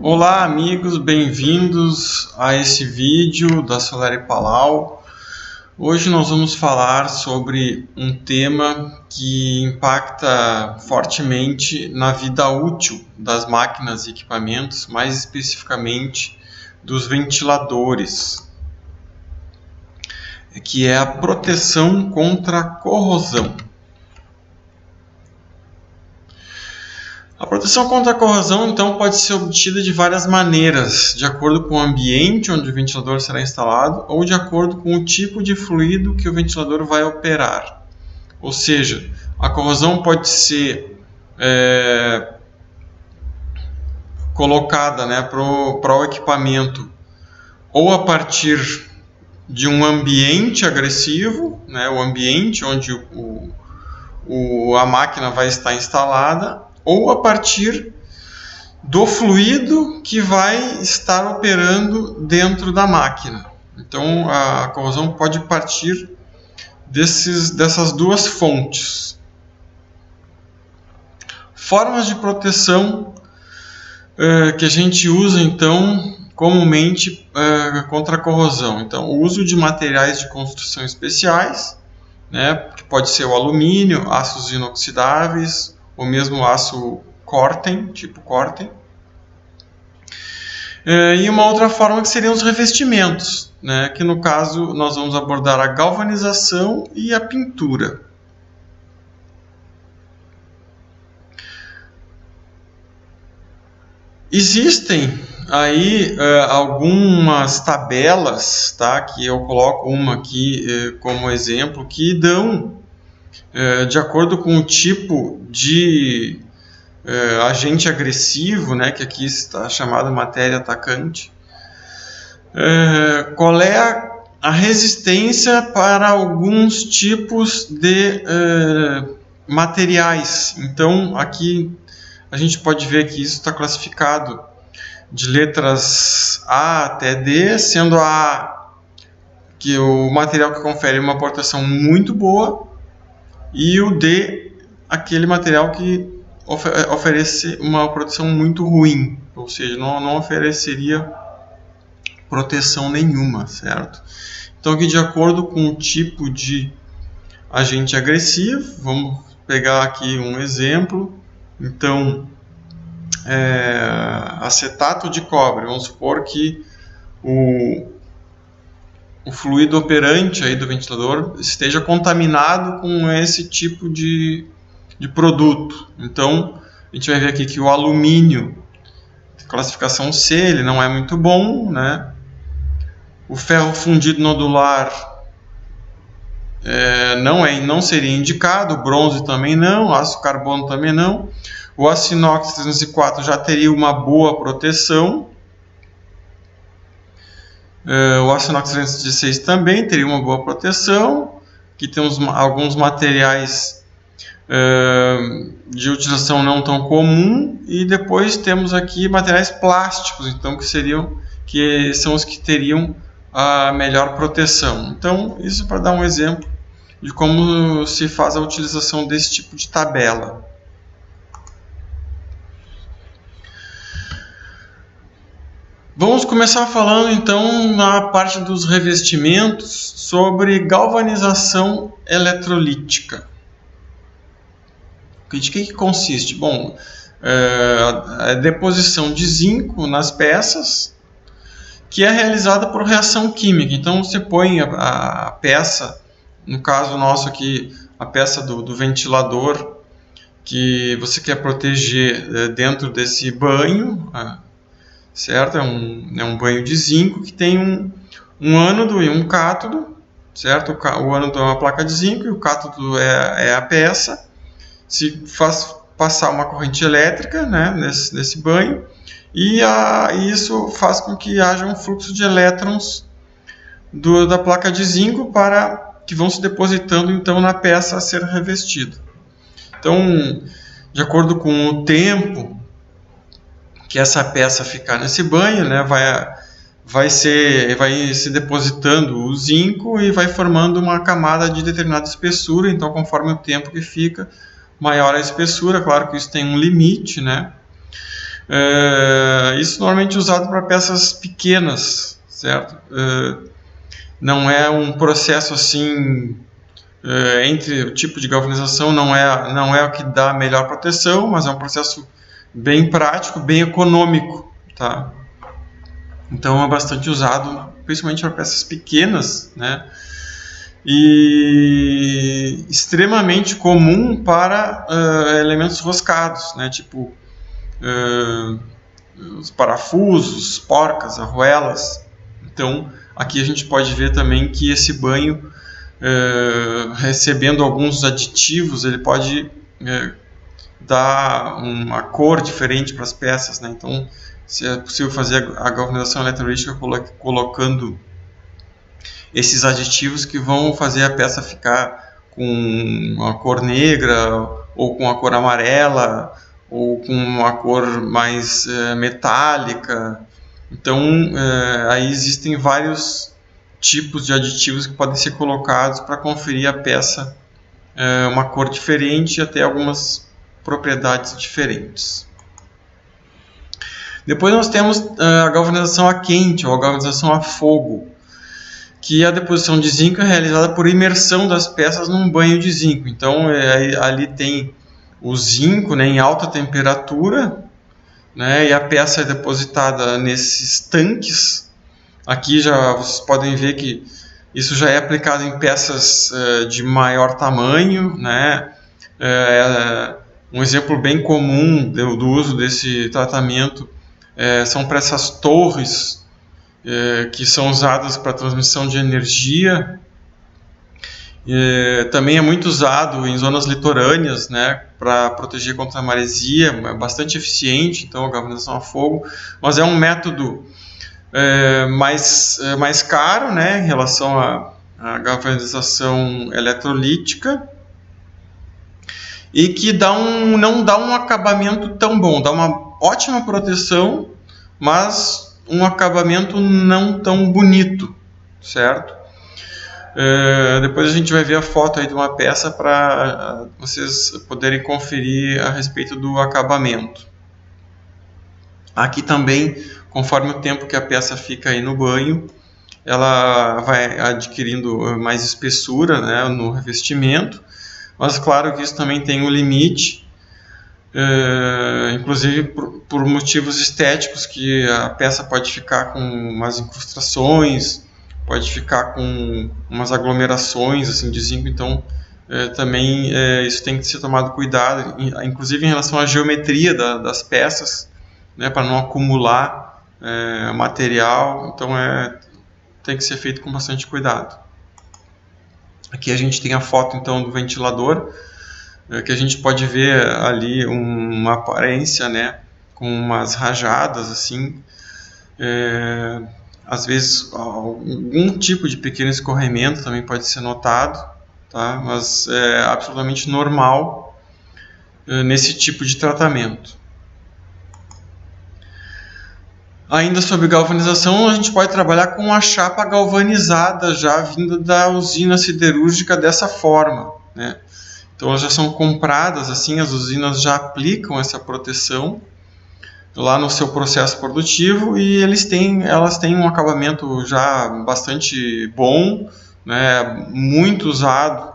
Olá amigos, bem-vindos a esse vídeo da Solare Palau. Hoje nós vamos falar sobre um tema que impacta fortemente na vida útil das máquinas e equipamentos, mais especificamente dos ventiladores, que é a proteção contra corrosão. A proteção contra a corrosão, então, pode ser obtida de várias maneiras, de acordo com o ambiente onde o ventilador será instalado ou de acordo com o tipo de fluido que o ventilador vai operar. Ou seja, a corrosão pode ser colocada para o equipamento ou a partir de um ambiente agressivo, o ambiente onde a máquina vai estar instalada, ou a partir do fluido que vai estar operando dentro da máquina. Então, a corrosão pode partir dessas duas fontes. Formas de proteção que a gente usa, então, comumente contra a corrosão. Então, o uso de materiais de construção especiais, que pode ser o alumínio, aços inoxidáveis, ou mesmo aço Corten, tipo Corten. E uma outra forma que seriam os revestimentos, que no caso nós vamos abordar a galvanização e a pintura. Existem aí algumas tabelas, que eu coloco uma aqui como exemplo, que dão, de acordo com o tipo de agente agressivo, que aqui está chamado matéria atacante, qual é a resistência para alguns tipos de materiais. Então, aqui a gente pode ver que isso está classificado de letras A até D, sendo a que o material que confere uma proteção muito boa, e o D, aquele material que oferece uma proteção muito ruim, ou seja, não ofereceria proteção nenhuma, certo? Então, aqui de acordo com o tipo de agente agressivo, vamos pegar aqui um exemplo. Então, acetato de cobre, vamos supor que o fluido operante aí do ventilador esteja contaminado com esse tipo de produto. Então, a gente vai ver aqui que o alumínio, classificação C, ele não é muito bom, O ferro fundido nodular não seria indicado, o bronze também não, o aço carbono também não. O aço inox 304 já teria uma boa proteção. O aço inox 316 também teria uma boa proteção. Aqui temos alguns materiais de utilização não tão comum, e depois temos aqui materiais plásticos, então que são os que teriam a melhor proteção. Então, isso para dar um exemplo de como se faz a utilização desse tipo de tabela. Vamos começar falando então na parte dos revestimentos sobre galvanização eletrolítica. De que consiste? Bom, a deposição de zinco nas peças, que é realizada por reação química. Então você põe a peça, no caso nosso aqui, a peça do ventilador, que você quer proteger dentro desse banho, certo? É um banho de zinco que tem um ânodo e um cátodo, certo? O ânodo é uma placa de zinco e o cátodo é a peça. Se faz passar uma corrente elétrica nesse banho, e isso faz com que haja um fluxo de elétrons da placa de zinco que vão se depositando então na peça a ser revestida. Então, de acordo com o tempo que essa peça ficar nesse banho, vai se depositando o zinco e vai formando uma camada de determinada espessura. Então, conforme o tempo que fica, maior a espessura. Claro que isso tem um limite, Isso normalmente é usado para peças pequenas, certo? Não é um processo assim, entre o tipo de galvanização, não é o que dá a melhor proteção, mas é um processo bem prático, bem econômico, tá? Então é bastante usado, principalmente para peças pequenas, né? E extremamente comum para elementos roscados, né? Tipo os parafusos, porcas, arruelas. Então aqui a gente pode ver também que esse banho, recebendo alguns aditivos, ele pode dar uma cor diferente para as peças, né? Então, se é possível fazer a galvanização eletrolítica colocando esses aditivos que vão fazer a peça ficar com uma cor negra, ou com a cor amarela, ou com uma cor mais metálica. Então, aí existem vários tipos de aditivos que podem ser colocados para conferir à peça uma cor diferente e até algumas propriedades diferentes. Depois nós temos a galvanização a quente ou a galvanização a fogo, que a deposição de zinco é realizada por imersão das peças num banho de zinco. Então ali tem o zinco, né, em alta temperatura, né, e a peça é depositada nesses tanques. Aqui já vocês podem ver que isso já é aplicado em peças de maior tamanho, né? Um exemplo bem comum do uso desse tratamento são para essas torres que são usadas para transmissão de energia. Também é muito usado em zonas litorâneas, né, para proteger contra a maresia, é bastante eficiente, então a galvanização a fogo, mas é um método mais caro, né, em relação à galvanização eletrolítica, e que não dá um acabamento tão bom, dá uma ótima proteção, mas um acabamento não tão bonito, certo? Depois a gente vai ver a foto aí de uma peça para vocês poderem conferir a respeito do acabamento. Aqui também, conforme o tempo que a peça fica aí no banho, ela vai adquirindo mais espessura, né, no revestimento, mas claro que isso também tem um limite, inclusive por motivos estéticos, que a peça pode ficar com umas incrustações, pode ficar com umas aglomerações assim, de zinco, então também isso tem que ser tomado cuidado, inclusive em relação à geometria das peças, né, para não acumular material, então tem que ser feito com bastante cuidado. Aqui a gente tem a foto então do ventilador, que a gente pode ver ali uma aparência, né, com umas rajadas assim, às vezes algum tipo de pequeno escorrimento também pode ser notado, tá? Mas é absolutamente normal nesse tipo de tratamento. Ainda sobre galvanização, a gente pode trabalhar com a chapa galvanizada já vinda da usina siderúrgica dessa forma, né? Então elas já são compradas, assim, as usinas já aplicam essa proteção lá no seu processo produtivo e elas têm um acabamento já bastante bom, né? Muito usado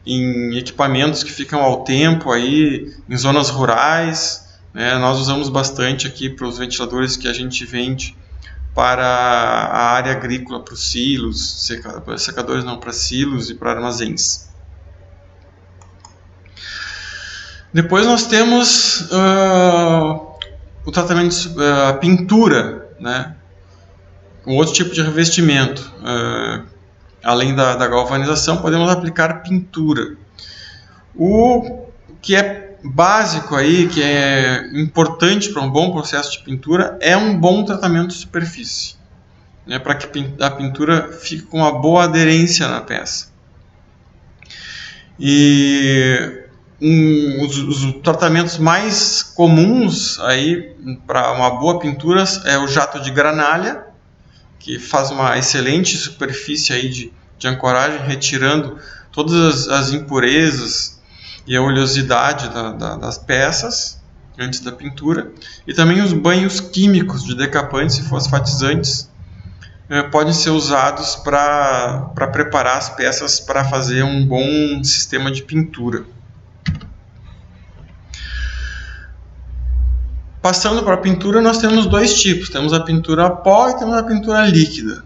em equipamentos que ficam ao tempo aí, em zonas rurais. Nós usamos bastante aqui para os ventiladores que a gente vende para a área agrícola, para os silos, secadores não, para silos e para armazéns. Depois nós temos o tratamento, a pintura, né? Um outro tipo de revestimento. Além da galvanização, podemos aplicar pintura. O que é básico aí, que é importante para um bom processo de pintura, é um bom tratamento de superfície, né, para que a pintura fique com uma boa aderência na peça. E os tratamentos mais comuns aí para uma boa pintura é o jato de granalha, que faz uma excelente superfície aí de ancoragem, retirando todas as impurezas e a oleosidade das peças. antes da pintura, e também os banhos químicos de decapantes e fosfatizantes podem ser usados para preparar as peças para fazer um bom sistema de pintura. Passando para a pintura, nós temos dois tipos. Temos a pintura a pó e temos a pintura líquida.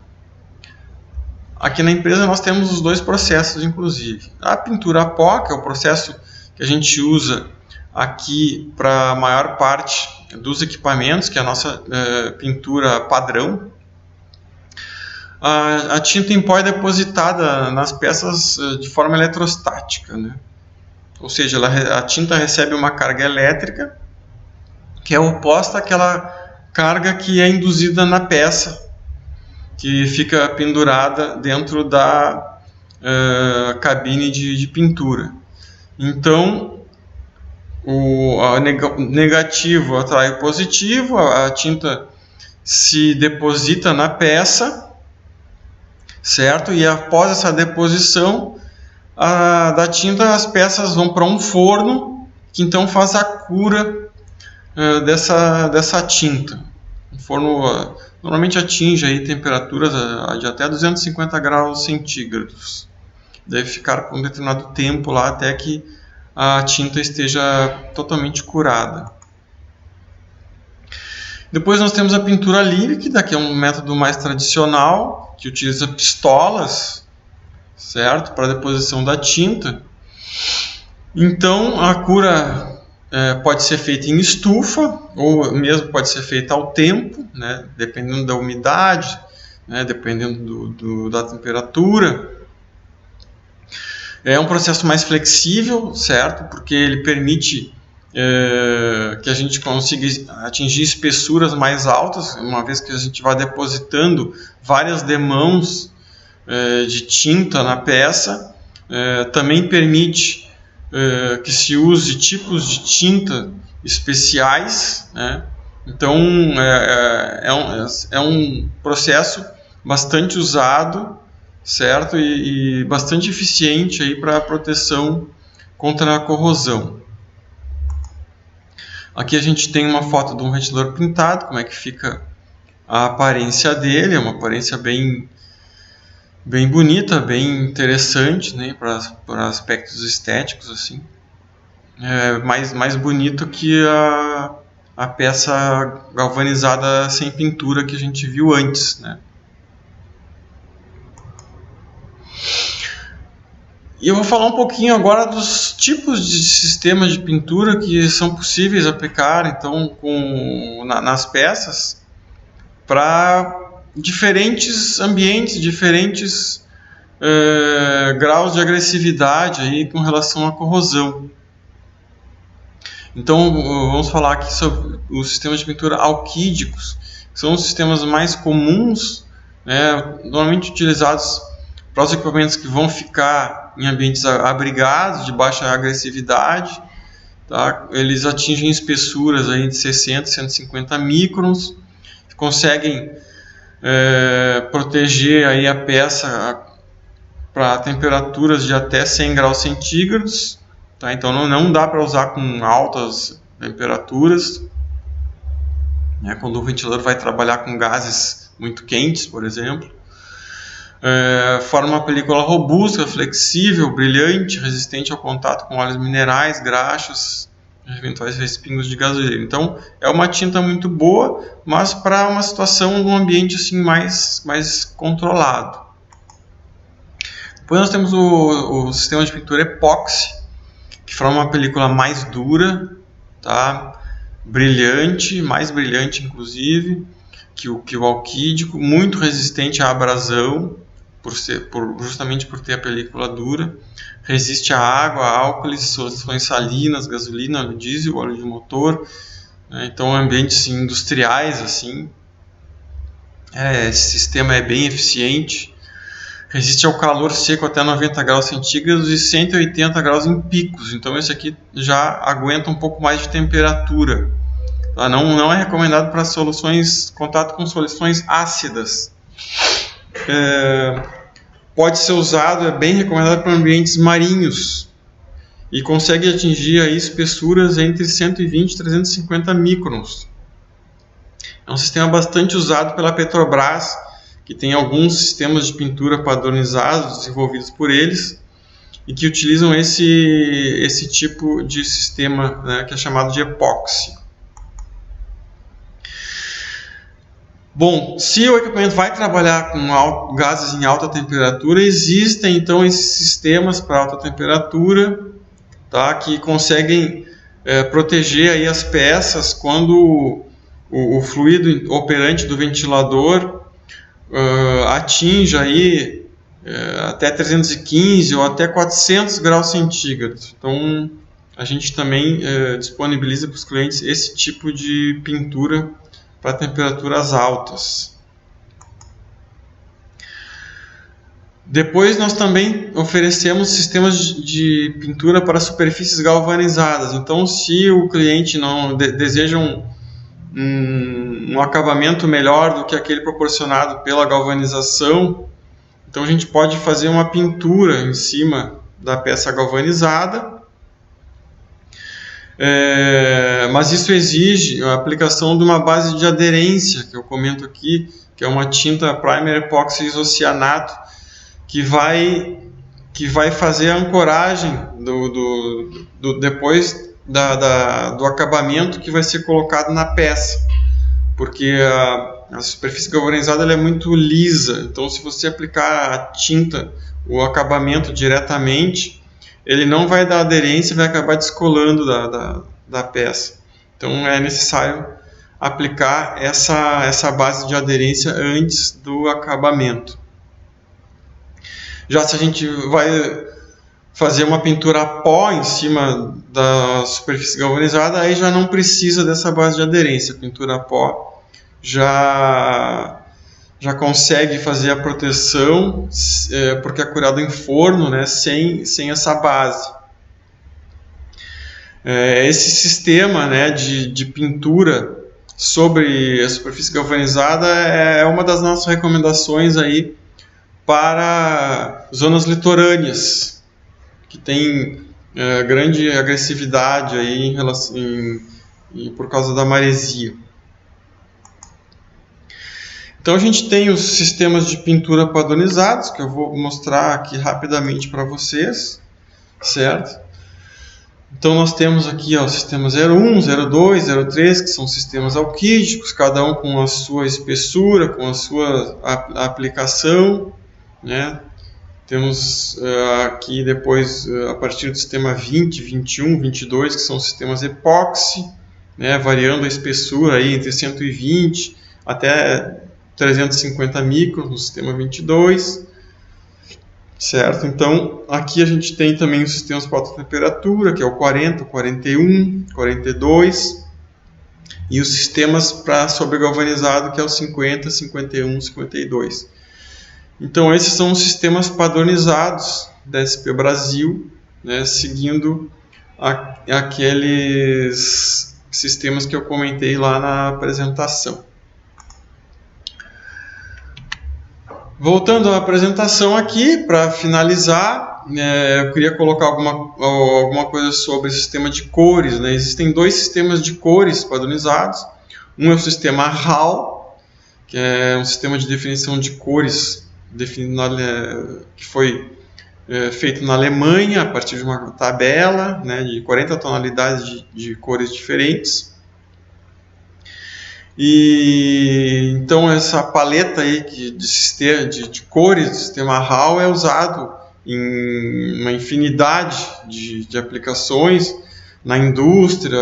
Aqui na empresa nós temos os dois processos, inclusive. A pintura a pó, que é o processo que a gente usa aqui para a maior parte dos equipamentos, que é a nossa pintura padrão. A tinta em pó é depositada nas peças de forma eletrostática, né? Ou seja, a tinta recebe uma carga elétrica que é oposta àquela carga que é induzida na peça, que fica pendurada dentro da cabine de pintura. Então, o negativo atrai o positivo, a tinta se deposita na peça, certo? E após essa deposição da tinta, as peças vão para um forno, que então faz a cura dessa tinta. O forno normalmente atinge aí temperaturas de até 250 graus centígrados. Deve ficar por um determinado tempo lá até que a tinta esteja totalmente curada. Depois nós temos a pintura líquida, que é um método mais tradicional, que utiliza pistolas, certo, para a deposição da tinta. Então a cura pode ser feita em estufa, ou mesmo pode ser feita ao tempo, né, dependendo da umidade, né, dependendo da temperatura. É um processo mais flexível, certo, porque ele permite que a gente consiga atingir espessuras mais altas, uma vez que a gente vai depositando várias demãos de tinta na peça. Também permite que se use tipos de tinta especiais, né? Então é um processo bastante usado, certo, e bastante eficiente aí para a proteção contra a corrosão. Aqui a gente tem uma foto de um ventilador pintado, como é que fica a aparência dele. É uma aparência bem bonita, bem interessante, né, para aspectos estéticos, assim. É mais bonito que a peça galvanizada sem pintura que a gente viu antes, né. E eu vou falar um pouquinho agora dos tipos de sistemas de pintura que são possíveis aplicar, então, nas peças para diferentes ambientes, diferentes graus de agressividade aí com relação à corrosão. Então, vamos falar aqui sobre os sistemas de pintura alquídicos, que são os sistemas mais comuns, né, normalmente utilizados para os equipamentos que vão ficar em ambientes abrigados, de baixa agressividade, tá? Eles atingem espessuras aí de 60 a 150 microns, conseguem proteger aí a peça para temperaturas de até 100 graus centígrados, tá? Então não dá para usar com altas temperaturas, né? Quando o ventilador vai trabalhar com gases muito quentes, por exemplo. Forma uma película robusta, flexível, brilhante, resistente ao contato com óleos minerais, graxas, eventuais respingos de gasolina. Então é uma tinta muito boa, mas para uma situação, um ambiente assim mais controlado. Depois nós temos o sistema de pintura epóxi, que forma uma película mais dura, tá? Brilhante, mais brilhante inclusive que o alquídico, muito resistente à abrasão, justamente por ter a película dura. Resiste à água, álcools, soluções salinas, gasolina, óleo diesel, óleo de motor, né? Então ambientes industriais assim, esse sistema é bem eficiente. Resiste ao calor seco até 90 graus centígrados e 180 graus em picos. Então esse aqui já aguenta um pouco mais de temperatura, tá? Não é recomendado para contato com soluções ácidas. Pode ser usado, é bem recomendado para ambientes marinhos e consegue atingir aí espessuras entre 120 e 350 microns. É um sistema bastante usado pela Petrobras, que tem alguns sistemas de pintura padronizados desenvolvidos por eles e que utilizam esse tipo de sistema, né, que é chamado de epóxi. Bom, se o equipamento vai trabalhar com gases em alta temperatura, existem então esses sistemas para alta temperatura, tá, que conseguem proteger aí as peças quando o fluido operante do ventilador atinge aí até 315 ou até 400 graus centígrados. Então, a gente também disponibiliza para os clientes esse tipo de pintura para temperaturas altas. Depois nós também oferecemos sistemas de pintura para superfícies galvanizadas. Então, se o cliente não deseja um acabamento melhor do que aquele proporcionado pela galvanização, então a gente pode fazer uma pintura em cima da peça galvanizada, mas isso exige a aplicação de uma base de aderência, que eu comento aqui, que é uma tinta Primer Epoxy Isocianato, que vai fazer a ancoragem depois do acabamento que vai ser colocado na peça, porque a superfície galvanizada ela é muito lisa, então se você aplicar a tinta, o acabamento diretamente, ele não vai dar aderência e vai acabar descolando da peça. Então é necessário aplicar essa base de aderência antes do acabamento. Já se a gente vai fazer uma pintura a pó em cima da superfície galvanizada, aí já não precisa dessa base de aderência. A pintura a pó já consegue fazer a proteção, porque é curado em forno, né, sem essa base. Esse sistema, né, de pintura sobre a superfície galvanizada é uma das nossas recomendações aí para zonas litorâneas, que tem grande agressividade aí por causa da maresia. Então a gente tem os sistemas de pintura padronizados, que eu vou mostrar aqui rapidamente para vocês, certo? Então nós temos aqui o sistema 01, 02, 03, que são sistemas alquídicos, cada um com a sua espessura, com a sua aplicação, né? Temos aqui depois, a partir do sistema 20, 21, 22, que são sistemas epóxi, né? Variando a espessura aí entre 120 até 350 microns no sistema 22, certo? Então, aqui a gente tem também os sistemas para alta temperatura, que é o 40, 41, 42, e os sistemas para sobregalvanizado, que é o 50, 51, 52. Então, esses são os sistemas padronizados da SP Brasil, né, seguindo aqueles sistemas que eu comentei lá na apresentação. Voltando à apresentação aqui, para finalizar, eu queria colocar alguma coisa sobre o sistema de cores, né? Existem dois sistemas de cores padronizados. Um é o sistema RAL, que é um sistema de definição de cores que foi feito na Alemanha a partir de uma tabela, né, de 40 tonalidades de cores diferentes. E então essa paleta aí de cores do sistema RAL é usado em uma infinidade de aplicações na indústria,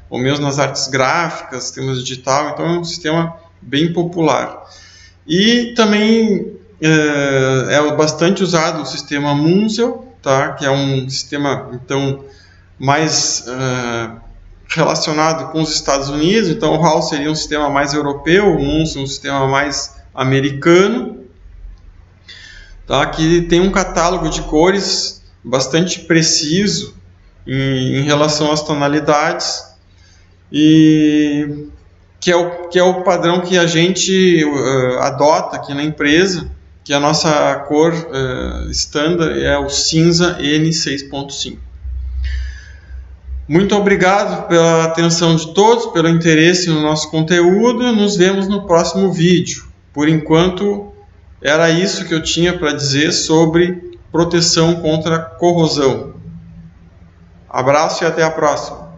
ou mesmo nas artes gráficas, sistemas digital. Então é um sistema bem popular. E também é bastante usado o sistema Munsell, tá? Que é um sistema então mais relacionado com os Estados Unidos. Então o RAL seria um sistema mais europeu, o Munsell um sistema mais americano, tá? Que tem um catálogo de cores bastante preciso em relação às tonalidades, e que é o padrão que a gente adota aqui na empresa, que a nossa cor standard é o cinza N6.5. Muito obrigado pela atenção de todos, pelo interesse no nosso conteúdo. Nos vemos no próximo vídeo. Por enquanto, era isso que eu tinha para dizer sobre proteção contra corrosão. Abraço e até a próxima.